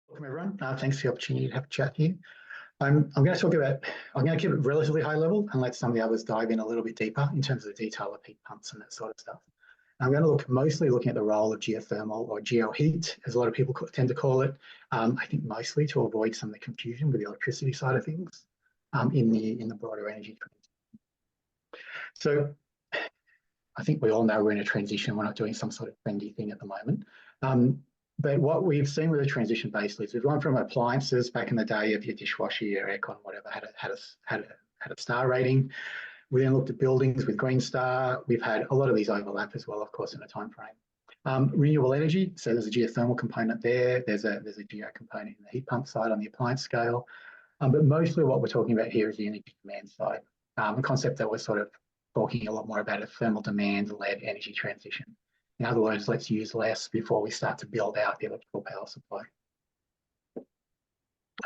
Welcome everyone. Thanks for the opportunity to have a chat here. I'm going to talk about, I'm going to keep it relatively high level and let some of the others dive in a little bit deeper in terms of the detail of heat pumps and that sort of stuff. I'm going to look mostly looking at the role of geothermal or geoheat, as a lot of people tend to call it. I think mostly to avoid some of the confusion with the electricity side of things in the broader energy transition. So I think we all know we're in a transition. We're not doing some sort of trendy thing at the moment. But what we've seen with the transition basically is we've gone from appliances back in the day of your dishwasher, your aircon, whatever, had a star rating. We then looked at buildings with Green Star. We've had a lot of these overlap as well, of course, in a time frame. Renewable energy, so there's a geothermal component there. There's a geo component in the heat pump side on the appliance scale. But mostly what we're talking about here is the energy demand side, a concept that we're sort of talking a lot more about a thermal demand-led energy transition. In other words, let's use less before we start to build out the electrical power supply.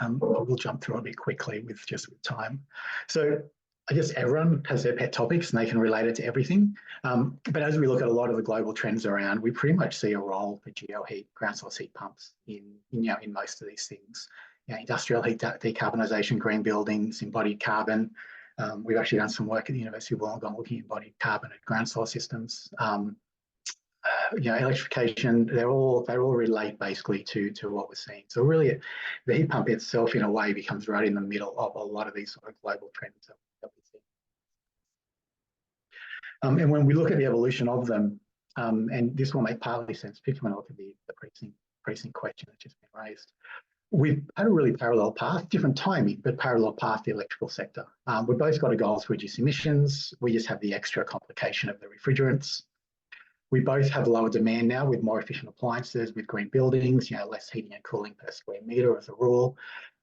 We'll jump through a bit quickly with time. So I guess everyone has their pet topics and they can relate it to everything. But as we look at a lot of the global trends around, we pretty much see a role for geoheat, ground source heat pumps in most of these things. Industrial heat decarbonisation, green buildings, embodied carbon. We've actually done some work at the University of Wollongong looking at embodied carbon at ground source systems. Electrification, they all relate basically to what we're seeing. So really, the heat pump itself, in a way, becomes right in the middle of a lot of these sort of global trends that we see. And when we look at the evolution of them, and this will make partly sense, particularly when I look at the precinct question that's just been raised. We've had a really parallel path, different timing, but parallel path to the electrical sector. We've both got a goal to reduce emissions. We just have the extra complication of the refrigerants. We both have lower demand now with more efficient appliances, with green buildings, less heating and cooling per square metre as a rule.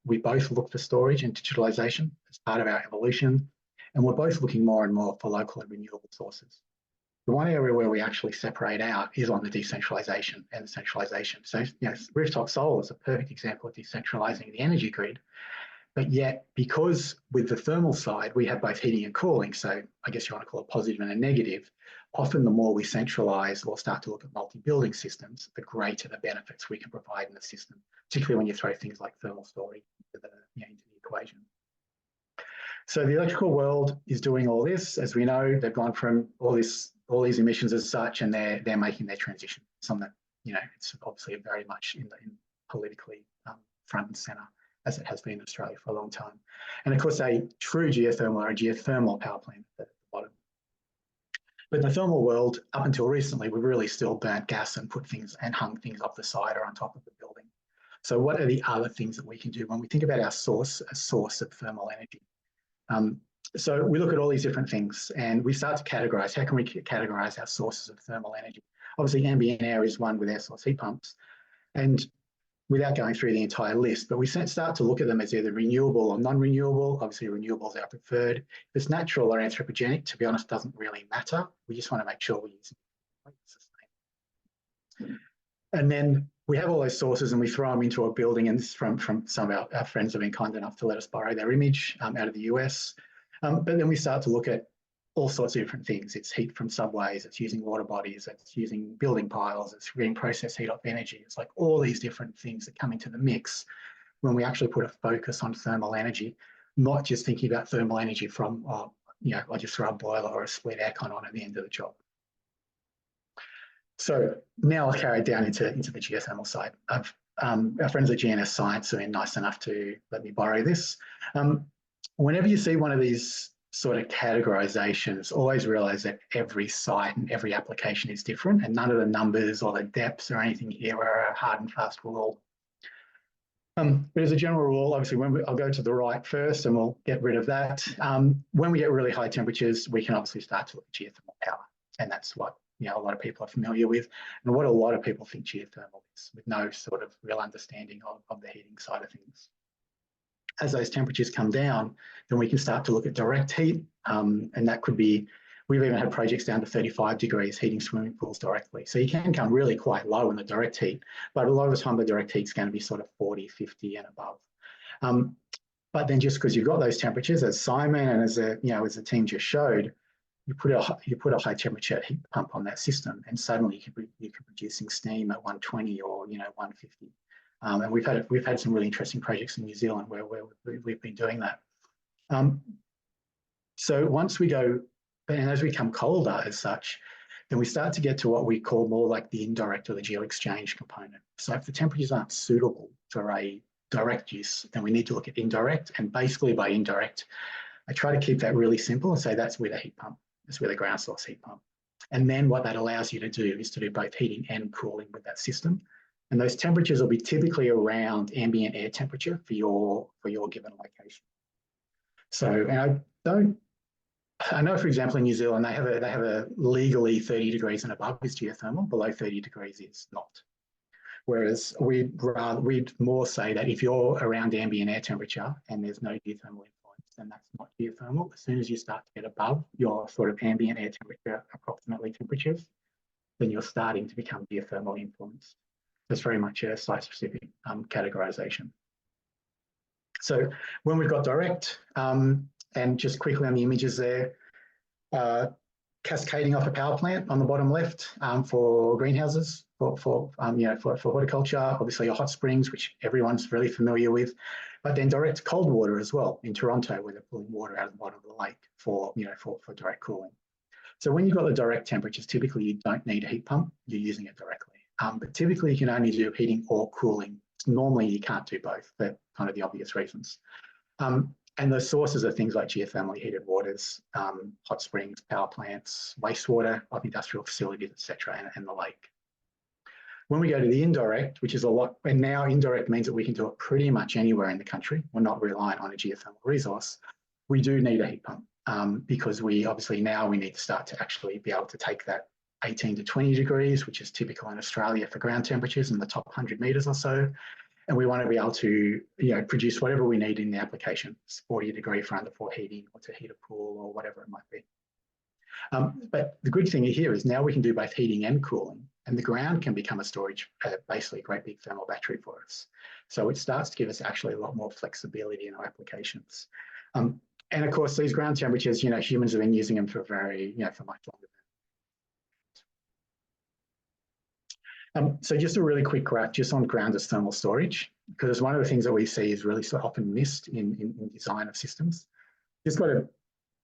We both look for storage and digitalisation as part of our evolution. And we're both looking more and more for local and renewable sources. The one area where we actually separate out is on the decentralisation and the centralisation. So, rooftop solar is a perfect example of decentralising the energy grid. But yet, because with the thermal side, we have both heating and cooling, so I guess you want to call it positive and a negative, often the more we centralise or start to look at multi-building systems, the greater the benefits we can provide in the system, particularly when you throw things like thermal storage into the equation. So the electrical world is doing all this. As we know, they've gone from all these emissions as such, and they're making their transition. Something that, it's obviously very much in politically front and centre, as it has been in Australia for a long time. And of course, a true geothermal or a geothermal power plant at the bottom. But in the thermal world, up until recently, we've really still burnt gas and put things and hung things off the side or on top of the building. So what are the other things that we can do when we think about our source, a source of thermal energy? So we look at all these different things and we start to categorise. How can we categorise our sources of thermal energy? Obviously, ambient air is one with air source heat pumps. And without going through the entire list, but we start to look at them as either renewable or non-renewable. Obviously, renewable is our preferred. If it's natural or anthropogenic, to be honest, doesn't really matter. We just want to make sure we're using it. And then we have all those sources and we throw them into a building, and this is from some of our friends have been kind enough to let us borrow their image out of the US. But then we start to look at all sorts of different things. It's heat from subways, it's using water bodies, it's using building piles, it's green process heat off energy. It's like all these different things that come into the mix when we actually put a focus on thermal energy, not just thinking about thermal energy from, I just throw a boiler or a split aircon on at the end of the job. So now I'll carry it down into the geothermal side. Our friends at GNS Science have been nice enough to let me borrow this. Whenever you see one of these sort of categorizations, always realize that every site and every application is different, and none of the numbers or the depths or anything here are a hard and fast rule. But as a general rule, obviously, I'll go to the right first and we'll get rid of that. When we get really high temperatures, we can obviously start to look at geothermal power. And that's what a lot of people are familiar with, and what a lot of people think geothermal is, with no sort of real understanding of the heating side of things. As those temperatures come down, then we can start to look at direct heat, and that could be, we've even had projects down to 35 degrees heating swimming pools directly. So you can come really quite low in the direct heat, but a lot of the time the direct heat is going to be sort of 40, 50 and above. But then just because you've got those temperatures, as Simon and as the team just showed, you put a high temperature heat pump on that system, and suddenly you could be producing steam at 120 or 150. And we've had some really interesting projects in New Zealand where we've been doing that. So once we go, and as we become colder as such, then we start to get to what we call more like the indirect or the geoexchange component. So if the temperatures aren't suitable for a direct use, then we need to look at indirect. And basically by indirect, I try to keep that really simple and say that's with a heat pump. That's with a ground source heat pump. And then what that allows you to do is to do both heating and cooling with that system. And those temperatures will be typically around ambient air temperature for your given location. So, and I know, for example, in New Zealand, they have a legally 30 degrees and above is geothermal, below 30 degrees is not. Whereas we'd more say that if you're around ambient air temperature and there's no geothermal influence, then that's not geothermal. As soon as you start to get above your sort of ambient air temperature, approximately temperatures, then you're starting to become geothermal influenced. It's very much a site-specific categorization. So when we've got direct, and just quickly on the images there, cascading off a power plant on the bottom left for greenhouses, for horticulture, obviously your hot springs, which everyone's really familiar with, but then direct cold water as well in Toronto, where they're pulling water out of the bottom of the lake for direct cooling. So when you've got the direct temperatures, typically you don't need a heat pump, you're using it directly. But typically you can only do heating or cooling. Normally you can't do both, for kind of the obvious reasons. And the sources are things like geothermally heated waters, hot springs, power plants, wastewater of industrial facilities, etc., and the lake. When we go to the indirect, which is a lot, and now indirect means that we can do it pretty much anywhere in the country. We're not reliant on a geothermal resource. We do need a heat pump because we need to start to actually be able to take that 18 to 20 degrees, which is typical in Australia for ground temperatures in the top 100 metres or so. And we want to be able to produce whatever we need in the application, 40 degree for underfloor heating or to heat a pool or whatever it might be. But the good thing here is now we can do both heating and cooling, and the ground can become a storage, basically a great big thermal battery for us. So it starts to give us actually a lot more flexibility in our applications. And of course, these ground temperatures, humans have been using them for for much longer. So just a really quick graph just on ground as thermal storage, because it's one of the things that we see is really so often missed in design of systems. Just got a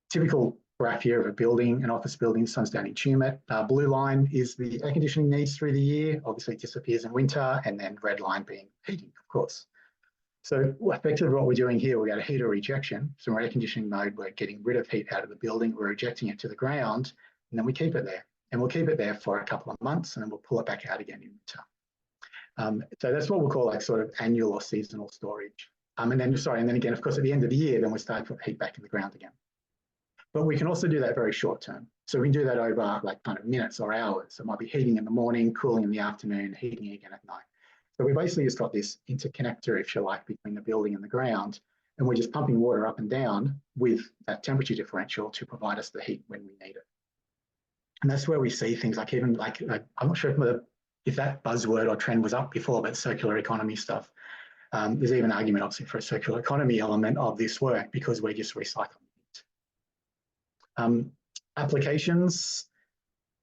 typical graph here of a building, an office building, Sun's-Downing Tumut. Blue line is the air conditioning needs through the year, obviously it disappears in winter, and then red line being heating, of course. So effectively what we're doing here, we got a heater rejection. So in air conditioning mode, we're getting rid of heat out of the building, we're ejecting it to the ground, and then we keep it there. And we'll keep it there for a couple of months and then we'll pull it back out again in winter. So that's what we'll call like sort of annual or seasonal storage. And then again, of course, at the end of the year, then we start to put heat back in the ground again. But we can also do that very short term. So we can do that over like kind of minutes or hours. So it might be heating in the morning, cooling in the afternoon, heating again at night. So we basically just got this interconnector, if you like, between the building and the ground. And we're just pumping water up and down with that temperature differential to provide us the heat when we need it. And that's where we see things like even like I'm not sure if that buzzword or trend was up before, but circular economy stuff. There's even an argument, obviously, for a circular economy element of this work because we're just recycling it. Applications,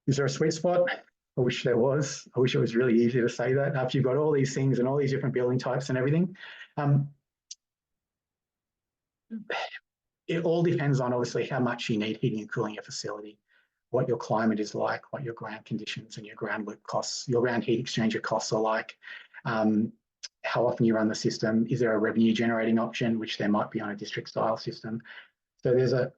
is there a sweet spot? I wish there was. I wish it was really easy to say that. After you've got all these things and all these different building types and everything, it all depends on obviously how much you need heating and cooling your facility, what your climate is like, what your ground conditions and your ground loop costs, your ground heat exchanger costs are like, how often you run the system, is there a revenue generating option, which there might be on a district style system. So is it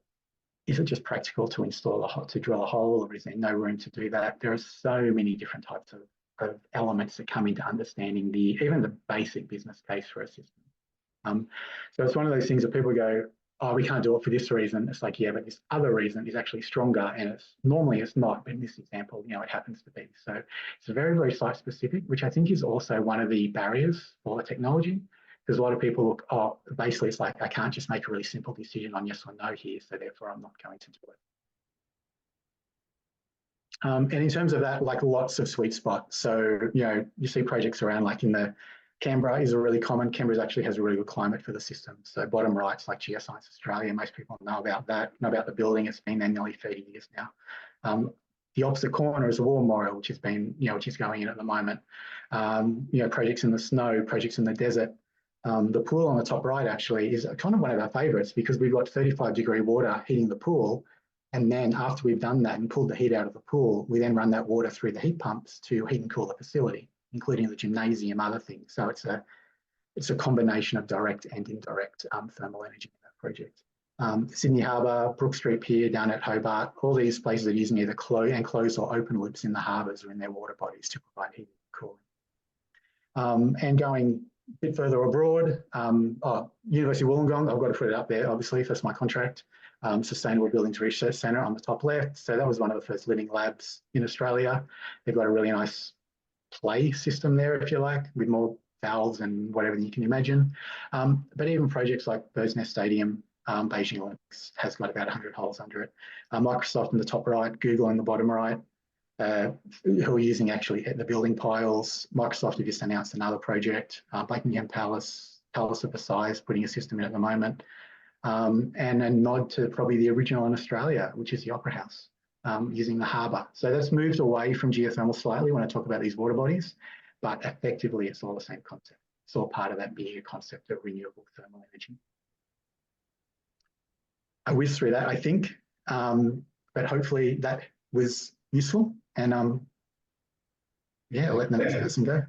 just practical to install to drill a hole, or is there no room to do that? There are so many different types of elements that come into understanding even the basic business case for a system. So it's one of those things that people go, oh, we can't do it for this reason. It's like, yeah, but this other reason is actually stronger, and normally it's not, but in this example, it happens to be. So it's very, very site specific, which I think is also one of the barriers for the technology, because a lot of people look, oh, basically it's like, I can't just make a really simple decision on yes or no here, so therefore I'm not going to do it. And in terms of that, like lots of sweet spots. So, you see projects around like in the Canberra is a really common. Canberra actually has a really good climate for the system. So bottom right's like Geoscience Australia. Most people know about that, know about the building. It's been there nearly 30 years now. The opposite corner is the War Memorial, which has been, which is going in at the moment. Projects in the snow, projects in the desert. The pool on the top right actually is kind of one of our favourites because we've got 35-degree water heating the pool. And then after we've done that and pulled the heat out of the pool, we then run that water through the heat pumps to heat and cool the facility, including the gymnasium, other things. So it's a combination of direct and indirect thermal energy in that project. Sydney Harbour, Brook Street Pier down at Hobart, all these places are using either closed or open loops in the harbours or in their water bodies to provide heating and cooling. And going a bit further abroad, University of Wollongong, I've got to put it up there, obviously, that's my contract. Sustainable Buildings Research Centre on the top left. So that was one of the first living labs in Australia. They've got a really nice play system there, if you like, with more valves and whatever you can imagine. But even projects like Bird's Nest Stadium, Beijing Olympics has got about 100 holes under it. Microsoft in the top right, Google in the bottom right, who are using actually the building piles. Microsoft have just announced another project, Buckingham Palace of Versailles, putting a system in at the moment. And a nod to probably the original in Australia, which is the Opera House, using the harbour. So that's moved away from geothermal slightly when I talk about these water bodies, but effectively it's all the same concept. It's all part of that bigger concept of renewable thermal energy. I whizzed through that, I think, but hopefully that was useful. And yeah, I'll let the next person go.